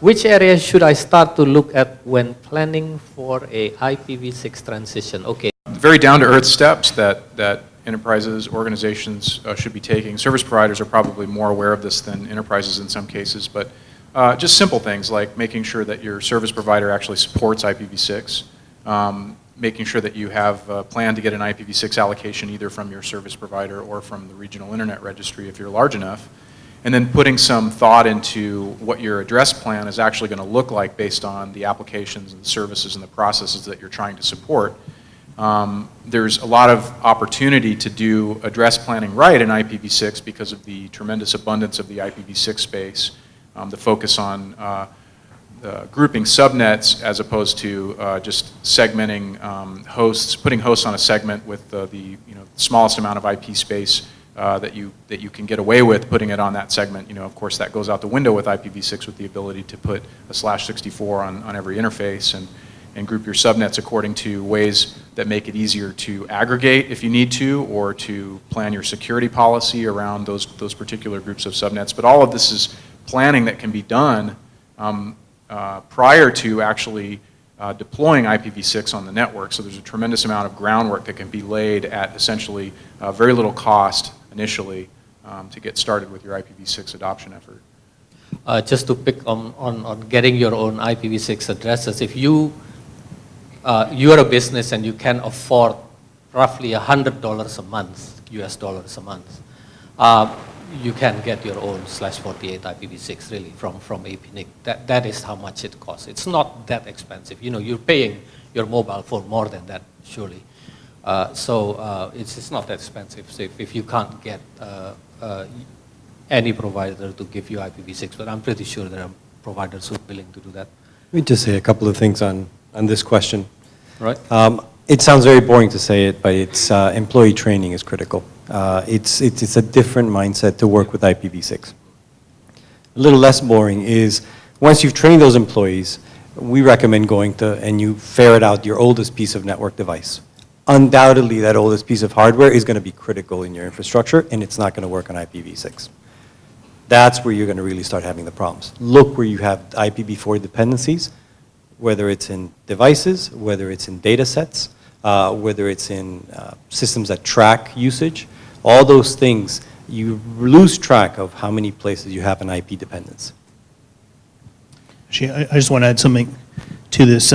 which areas should I start to look at when planning for a IPv6 transition? Okay. Very down-to-earth steps that enterprises, organizations should be taking. Service providers are probably more aware of this than enterprises in some cases, but just simple things like making sure that your service provider actually supports IPv6, making sure that you have a plan to get an IPv6 allocation either from your service provider or from the regional internet registry if you're large enough, and then putting some thought into what your address plan is actually going to look like based on the applications and the services and the processes that you're trying to support. There's a lot of opportunity to do address planning right in IPv6 because of the tremendous abundance of the IPv6 space, the focus on grouping subnets as opposed to just segmenting hosts, putting hosts on a segment with the smallest amount of IP space that you can get away with putting it on that segment. Of course, that goes out the window with IPv6 with the ability to put a /64 on every interface and group your subnets according to ways that make it easier to aggregate if you need to, or to plan your security policy around those particular groups of subnets. But all of this is planning that can be done prior to actually deploying IPv6 on the network. So there's a tremendous amount of groundwork that can be laid at essentially very little cost initially to get started with your IPv6 adoption effort. Just to pick on getting your own IPv6 addresses, if you are a business and you can afford roughly $100 a month, US dollars a month, you can get your own /48 IPv6 really from APNIC. That is how much it costs. It's not that expensive. You're paying your mobile phone more than that, surely. So it's not that expensive. So if you can't get any provider to give you IPv6, but I'm pretty sure there are providers who are willing to do that. Let me just say a couple of things on this question. Right. It sounds very boring to say it, but it's employee training is critical. It's a different mindset to work with IPv6. A little less boring is once you've trained those employees, we recommend going to and you ferret out your oldest piece of network device. Undoubtedly, that oldest piece of hardware is going to be critical in your infrastructure, and it's not going to work on IPv6. That's where you're going to really start having the problems. Look where you have IPv4 dependencies, whether it's in devices, whether it's in data sets, whether it's in systems that track usage. All those things, you lose track of how many places you have an IP dependence. Actually, I just want to add something to this,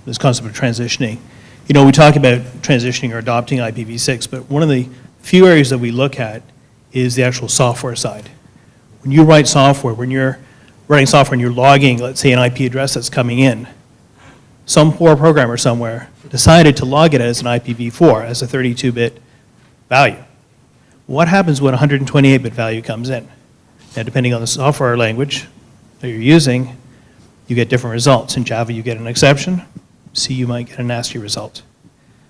this concept of transitioning. We talk about transitioning or adopting IPv6, but one of the few areas that we look at is the actual software side. When you write software, when you're writing software and you're logging, let's say, an IP address that's coming in, some poor programmer somewhere decided to log it as an IPv4, as a 32-bit value. What happens when a 128-bit value comes in? Now, depending on the software language that you're using, you get different results. In Java, you get an exception. C, you might get a nasty result.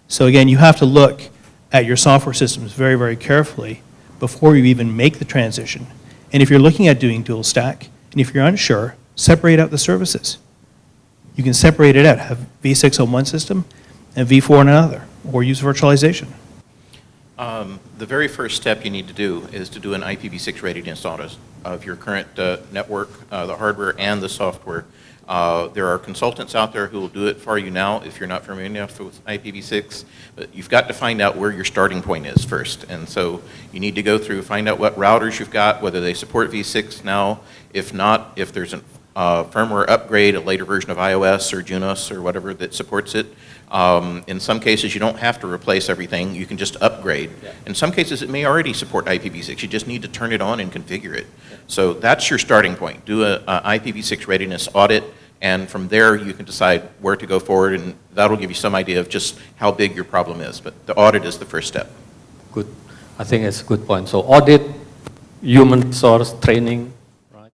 So again, you have to look at your software systems very, very carefully before you even make the transition. And if you're looking at doing dual stack, and if you're unsure, separate out the services. You can separate it out, have v6 on one system and v4 on another, or use virtualization. The very first step you need to do is to do an IPv6 readiness audit of your current network, the hardware and the software. There are consultants out there who will do it for you now if you're not familiar enough with IPv6, but you've got to find out where your starting point is first. And so you need to go through, find out what routers you've got, whether they support v6 now. If not, if there's a firmware upgrade, a later version of iOS or Junos or whatever that supports it. In some cases, you don't have to replace everything. You can just upgrade. Yeah. In some cases, it may already support IPv6. You just need to turn it on and configure it. Yeah. So that's your starting point. Do a IPv6 readiness audit, and from there, you can decide where to go forward, and that'll give you some idea of just how big your problem is. But the audit is the first step. Good. I think it's a good point. So audit, human resource, training, right?